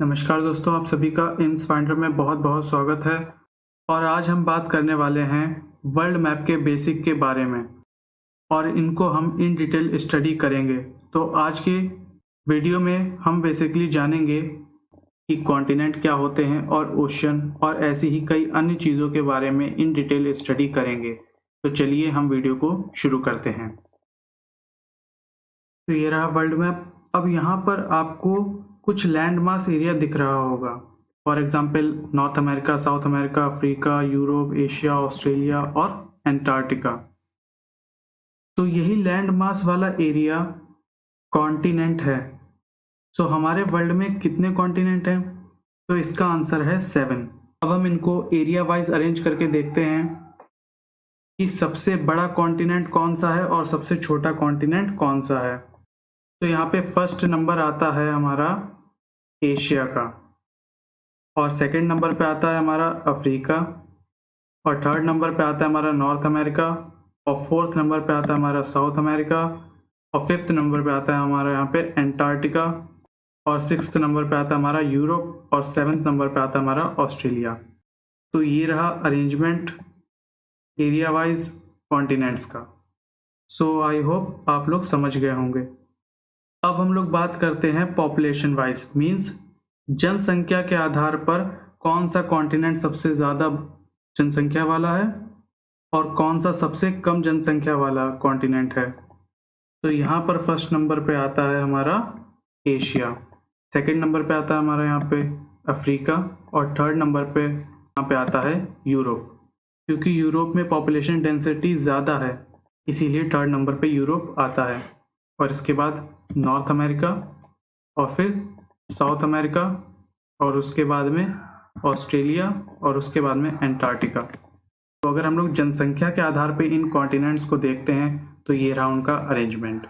नमस्कार दोस्तों, आप सभी का एम्स फाइंडर में बहुत बहुत स्वागत है। और आज हम बात करने वाले हैं वर्ल्ड मैप के बेसिक के बारे में और इनको हम इन डिटेल स्टडी करेंगे। तो आज के वीडियो में हम बेसिकली जानेंगे कि कॉन्टिनेंट क्या होते हैं और ओशन और ऐसी ही कई अन्य चीज़ों के बारे में इन डिटेल स्टडी करेंगे। तो चलिए हम वीडियो को शुरू करते हैं। तो ये रहा वर्ल्ड मैप। अब यहाँ पर आपको कुछ लैंड मास एरिया दिख रहा होगा। For example north America, south America, Africa, Europe, Asia, Australia और एंटार्क्टिका। तो यही लैंड मास वाला एरिया कॉन्टिनेंट है। सो हमारे वर्ल्ड में कितने कॉन्टिनेंट हैं? तो इसका आंसर है 7। अब हम इनको एरिया वाइज अरेंज करके देखते हैं कि सबसे बड़ा कॉन्टिनेंट कौन सा है और सबसे छोटा कॉन्टिनेंट कौन सा है। तो यहाँ पे फर्स्ट नंबर आता है हमारा एशिया का, और सेकंड नंबर पे आता है हमारा अफ्रीका, और थर्ड नंबर पे आता है हमारा नॉर्थ अमेरिका, और फोर्थ नंबर पे आता है हमारा साउथ अमेरिका, और फिफ्थ नंबर पे आता है हमारा यहाँ पे एंटार्क्टिका, और सिक्स्थ नंबर पे आता है हमारा यूरोप, और सेवन्थ नंबर पे आता है हमारा ऑस्ट्रेलिया। तो ये रहा अरेंजमेंट एरिया वाइज कॉन्टिनेंट्स का। सो आई होप आप लोग समझ गए होंगे। अब हम लोग बात करते हैं पॉपुलेशन वाइज, मींस जनसंख्या के आधार पर कौन सा कॉन्टिनेंट सबसे ज़्यादा जनसंख्या वाला है और कौन सा सबसे कम जनसंख्या वाला कॉन्टिनेंट है। तो यहाँ पर फर्स्ट नंबर पे आता है हमारा एशिया, सेकंड नंबर पे आता है हमारा यहाँ पे अफ्रीका, और थर्ड नंबर पे यहाँ पे आता है यूरोप। क्योंकि यूरोप में पॉपुलेशन डेंसिटी ज़्यादा है, इसीलिए थर्ड नंबर पे यूरोप आता है। और इसके बाद नॉर्थ अमेरिका, और फिर साउथ अमेरिका, और उसके बाद में ऑस्ट्रेलिया, और उसके बाद में एंटार्क्टिका। तो अगर हम लोग जनसंख्या के आधार पे इन कॉन्टिनेंट्स को देखते हैं तो ये रहा उनका अरेंजमेंट।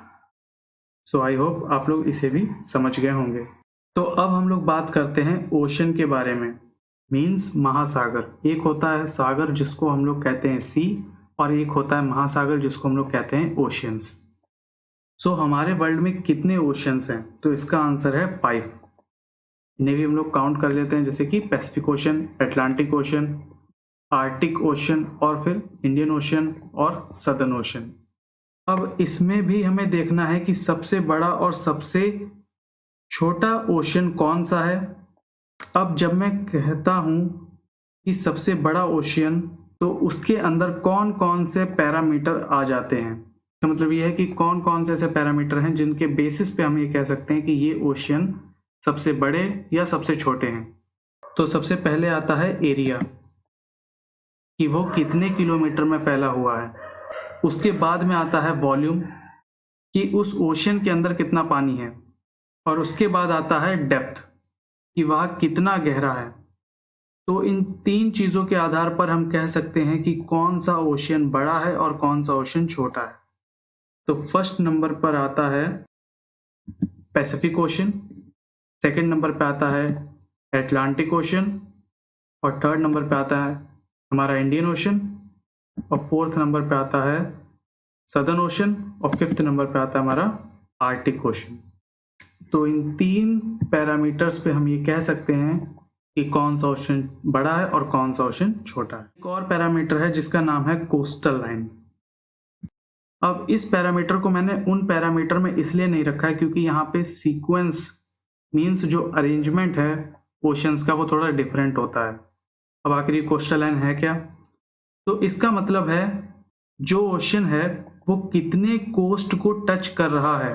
सो आई होप आप लोग इसे भी समझ गए होंगे। तो अब हम लोग बात करते हैं ओशन के बारे में, मीन्स महासागर। एक होता है सागर जिसको हम लोग कहते हैं सी, और एक होता है महासागर जिसको हम लोग कहते हैं ओशियंस। सो हमारे वर्ल्ड में कितने ओशंस हैं? तो इसका आंसर है 5। इन्हें भी हम लोग काउंट कर लेते हैं, जैसे कि Pacific ocean, Atlantic ocean, Arctic ocean, और फिर इंडियन ओशन और सदर्न ओशन। अब इसमें भी हमें देखना है कि सबसे बड़ा और सबसे छोटा ओशन कौन सा है। अब जब मैं कहता हूं कि सबसे बड़ा ओशियन, तो उसके अंदर कौन कौन से पैरामीटर आ जाते हैं। तो मतलब ये है कि कौन कौन से ऐसे पैरामीटर हैं जिनके बेसिस पे हम ये कह सकते हैं कि ये ओशियन सबसे बड़े या सबसे छोटे हैं। तो सबसे पहले आता है एरिया, कि वो कितने किलोमीटर में फैला हुआ है। उसके बाद में आता है वॉल्यूम, कि उस ओशियन के अंदर कितना पानी है। और उसके बाद आता है डेप्थ, कि वह कितना गहरा है। तो इन 3 चीज़ों के आधार पर हम कह सकते हैं कि कौन सा ओशियन बड़ा है और कौन सा ओशियन छोटा है। तो फर्स्ट नंबर पर आता है पैसिफिक ओशन, सेकंड नंबर पे आता है अटलांटिक ओशन, और थर्ड नंबर पे आता है हमारा इंडियन ओशन, और फोर्थ नंबर पे आता है सदर्न ओशन, और फिफ्थ नंबर पे आता है हमारा आर्कटिक ओशन। तो इन 3 पैरामीटर्स पे हम ये कह सकते हैं कि कौन सा ओशन बड़ा है और कौन सा ओशन छोटा है। एक और पैरामीटर है जिसका नाम है कोस्टल लाइन। अब इस पैरामीटर को मैंने उन पैरामीटर में इसलिए नहीं रखा है क्योंकि यहाँ पे सीक्वेंस मींस जो अरेंजमेंट है ओशंस का वो थोड़ा डिफरेंट होता है। अब आखिर कोस्टल लाइन है क्या? तो इसका मतलब है जो ओशन है वो कितने कोस्ट को टच कर रहा है।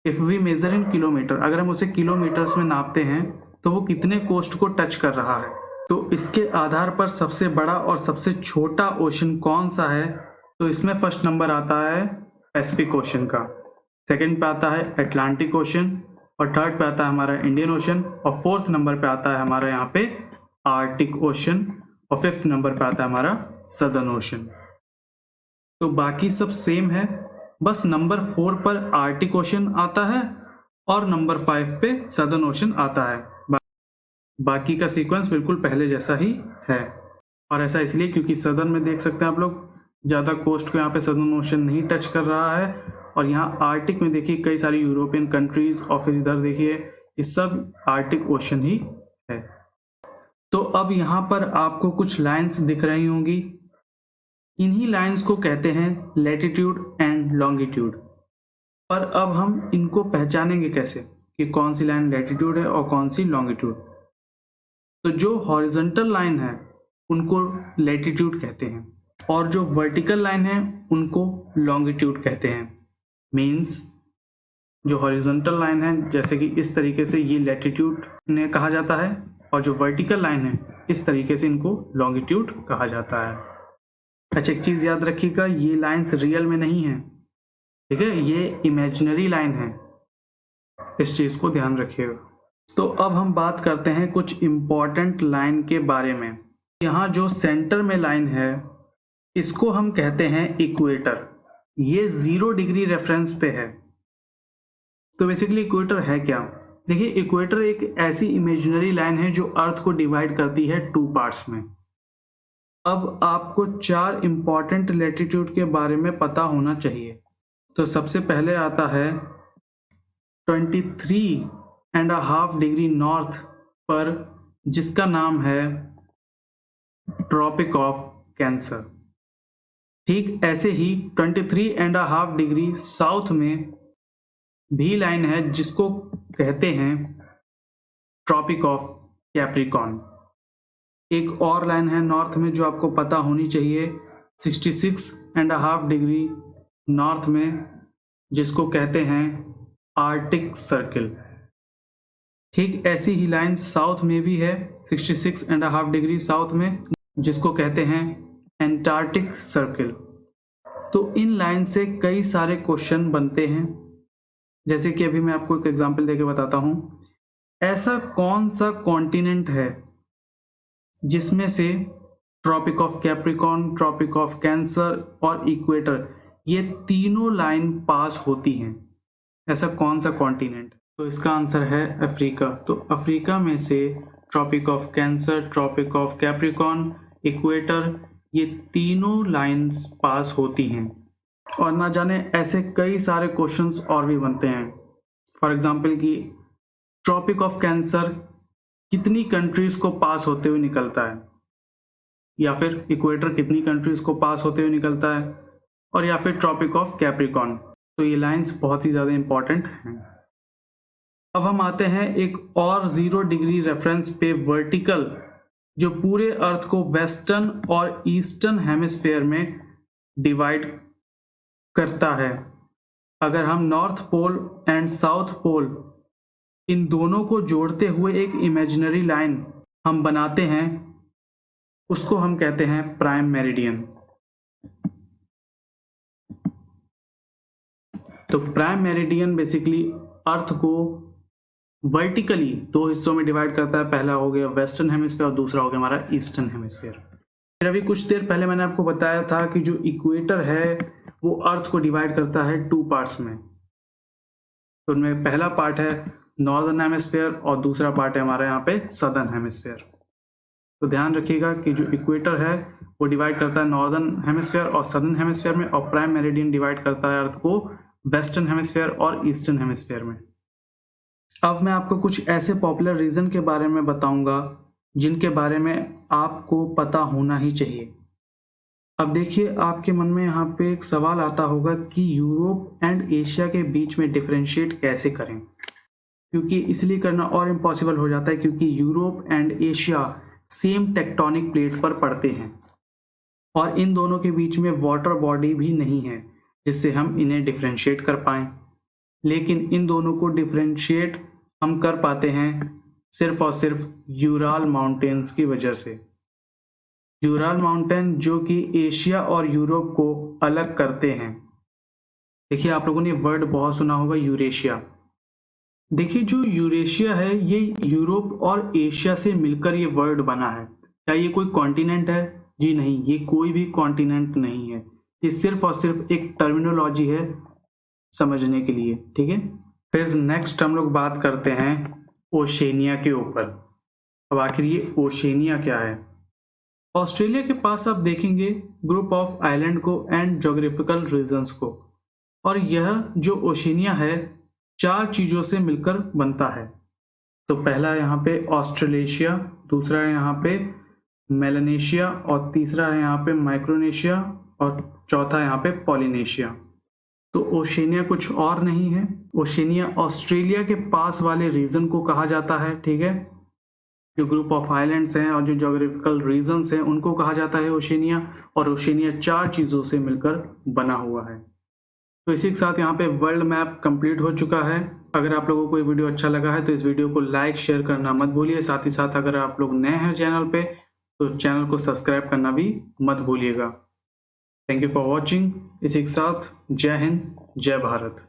If we measure in kilometre, अगर हम उसे किलोमीटर्स में नापते हैं तो वो कितने कोस्ट को टच कर रहा है। तो इसके आधार पर सबसे बड़ा और सबसे छोटा ओशन कौन सा है, तो इसमें फर्स्ट नंबर आता है पैसिफिक ओशन का, सेकंड पे आता है अटलांटिक ओशन, और थर्ड पे आता है हमारा इंडियन ओशन, और फोर्थ नंबर पे आता है हमारा यहाँ पे आर्कटिक ओशन, और फिफ्थ नंबर पे आता है हमारा सदर्न ओशन। तो बाकी सब सेम है, बस नंबर 4 पर आर्कटिक ओशन आता है और नंबर 5 पे सदर्न ओशन आता है। बाकी का सीक्वेंस बिल्कुल पहले जैसा ही है। और ऐसा इसलिए क्योंकि सदर्न में देख सकते हैं आप लोग ज़्यादा कोस्ट को यहाँ पे सदर्न ओशन नहीं टच कर रहा है, और यहाँ आर्कटिक में देखिए कई सारी यूरोपियन कंट्रीज़, और फिर इधर देखिए ये सब आर्कटिक ओशन ही है। तो अब यहाँ पर आपको कुछ लाइंस दिख रही होंगी, इन्हीं लाइंस को कहते हैं लैटिट्यूड एंड लॉन्गिट्यूड। पर अब हम इनको पहचानेंगे कैसे कि कौन सी लाइन लैटिट्यूड है और कौन सी लॉन्गिट्यूड। तो जो हॉरिजॉन्टल लाइन है उनको लैटिट्यूड कहते हैं और जो वर्टिकल लाइन है उनको लॉन्गिट्यूड कहते हैं। मीन्स जो हॉरिजॉन्टल लाइन है जैसे कि इस तरीके से ये लैटिट्यूड ने कहा जाता है और जो वर्टिकल लाइन है इस तरीके से इनको लॉन्गिट्यूड कहा जाता है। अच्छा, एक चीज़ याद रखिएगा, ये लाइंस रियल में नहीं है, ठीक है, ये इमेजिनरी लाइन है, इस चीज़ को ध्यान रखिएगा। तो अब हम बात करते हैं कुछ इम्पॉर्टेंट लाइन के बारे में। यहाँ जो सेंटर में लाइन है इसको हम कहते हैं इक्वेटर। ये 0 डिग्री रेफरेंस पे है। तो बेसिकली इक्वेटर है क्या? देखिए, इक्वेटर एक ऐसी इमेजिनरी लाइन है जो अर्थ को डिवाइड करती है 2 पार्ट्स में। अब आपको 4 इंपॉर्टेंट लैटिट्यूड के बारे में पता होना चाहिए। तो सबसे पहले आता है 23.5 डिग्री नॉर्थ पर, जिसका नाम है ट्रॉपिक ऑफ कैंसर। ठीक ऐसे ही 23.5 डिग्री साउथ में भी लाइन है जिसको कहते हैं ट्रॉपिक ऑफ कैप्रिकॉर्न। एक और लाइन है नॉर्थ में जो आपको पता होनी चाहिए 66.5 डिग्री नॉर्थ में, जिसको कहते हैं आर्कटिक सर्किल। ठीक ऐसी ही लाइन साउथ में भी है 66.5 डिग्री साउथ में, जिसको कहते हैं एंटार्क्टिक सर्किल। तो इन लाइन से कई सारे क्वेश्चन बनते हैं, जैसे कि अभी मैं आपको एक एग्जांपल देके बताता हूं। ऐसा कौन सा कॉन्टिनेंट है जिसमें से Tropic of Capricorn, Tropic of Cancer और इक्वेटर, ये तीनों लाइन पास होती हैं? ऐसा कौन सा कॉन्टिनेंट? तो इसका आंसर है अफ्रीका। तो अफ्रीका में से Tropic of Cancer, Tropic of Capricorn, equator, ये तीनों लाइंस पास होती हैं। और ना जाने ऐसे कई सारे क्वेश्चंस और भी बनते हैं। फॉर एग्जांपल कि ट्रॉपिक ऑफ कैंसर कितनी कंट्रीज को पास होते हुए निकलता है, या फिर इक्वेटर कितनी कंट्रीज को पास होते हुए निकलता है, और या फिर ट्रॉपिक ऑफ कैप्रिकॉर्न। तो ये लाइंस बहुत ही ज़्यादा इंपॉर्टेंट हैं। अब हम आते हैं एक और 0 डिग्री रेफरेंस पे वर्टिकल, जो पूरे अर्थ को वेस्टर्न और ईस्टर्न हेमिस्फेयर में डिवाइड करता है। अगर हम north pole and south pole इन दोनों को जोड़ते हुए एक इमेजिनरी लाइन हम बनाते हैं, उसको हम कहते हैं प्राइम मेरिडियन। तो प्राइम मेरिडियन बेसिकली अर्थ को वर्टिकली 2 हिस्सों में डिवाइड करता है। पहला हो गया वेस्टर्न हेमिस्फेयर और दूसरा हो गया हमारा ईस्टर्न हेमिस्फेयर। फिर अभी कुछ देर पहले मैंने आपको बताया था कि जो इक्वेटर है वो अर्थ को डिवाइड करता है 2 पार्ट्स में। तो उनमें पहला पार्ट है नॉर्दर्न हेमिस्फेयर और दूसरा पार्ट है हमारा यहाँ पे सदर्न हेमिस्फेयर। तो ध्यान रखिएगा कि जो इक्वेटर है वो डिवाइड करता है नॉर्दर्न हेमिस्फेयर और सदर्न हेमिस्फेयर में, और प्राइम मेरिडियन डिवाइड करता है अर्थ को वेस्टर्न हेमिस्फेयर और ईस्टर्न हेमिस्फेयर में। अब मैं आपको कुछ ऐसे पॉपुलर रीजन के बारे में बताऊंगा जिनके बारे में आपको पता होना ही चाहिए। अब देखिए, आपके मन में यहाँ पे एक सवाल आता होगा कि यूरोप एंड एशिया के बीच में डिफरेंशिएट कैसे करें, क्योंकि इसलिए करना और इम्पॉसिबल हो जाता है क्योंकि Europe and Asia same tectonic plate पर पड़ते हैं और इन दोनों के बीच में वाटर बॉडी भी नहीं है जिससे हम इन्हें डिफरेंशिएट कर पाएं। लेकिन इन दोनों को डिफरेंशिएट हम कर पाते हैं सिर्फ और सिर्फ यूराल माउंटेन्स की वजह से। यूराल माउंटेन जो कि एशिया और यूरोप को अलग करते हैं। देखिए, आप लोगों ने वर्ड बहुत सुना होगा यूरेशिया। देखिए, जो यूरेशिया है ये यूरोप और एशिया से मिलकर ये वर्ड बना है। क्या ये कोई कॉन्टिनेंट है? जी नहीं, ये कोई भी कॉन्टिनेंट नहीं है। ये सिर्फ और सिर्फ एक टर्मिनोलॉजी है समझने के लिए, ठीक है। फिर नेक्स्ट हम लोग बात करते हैं ओशेनिया के ऊपर। अब आखिर ये ओशेनिया क्या है? ऑस्ट्रेलिया के पास आप देखेंगे ग्रुप ऑफ आइलैंड को एंड ज्योग्राफिकल रीजन्स को, और यह जो ओशेनिया है 4 चीज़ों से मिलकर बनता है। तो पहला है यहाँ पे ऑस्ट्रेलेशिया, दूसरा है यहाँ पे मेलानेशिया और तीसरा है यहाँ पे माइक्रोनेशिया और चौथा है यहाँ पे पॉलिनेशिया। तो ओशेनिया कुछ और नहीं है, ओशेनिया ऑस्ट्रेलिया के पास वाले रीजन को कहा जाता है, ठीक है। जो ग्रुप ऑफ आइलैंड्स हैं और जो ज्योग्राफिकल रीजन्स हैं उनको कहा जाता है ओशेनिया, और ओशेनिया 4 चीज़ों से मिलकर बना हुआ है। तो इसी के साथ यहाँ पे वर्ल्ड मैप कंप्लीट हो चुका है। अगर आप लोगों को ये वीडियो अच्छा लगा है तो इस वीडियो को लाइक शेयर करना मत भूलिए। साथ ही साथ अगर आप लोग नए हैं चैनल पे तो चैनल को सब्सक्राइब करना भी मत भूलिएगा। Thank you for watching. इसी के साथ जय हिंद, जय भारत।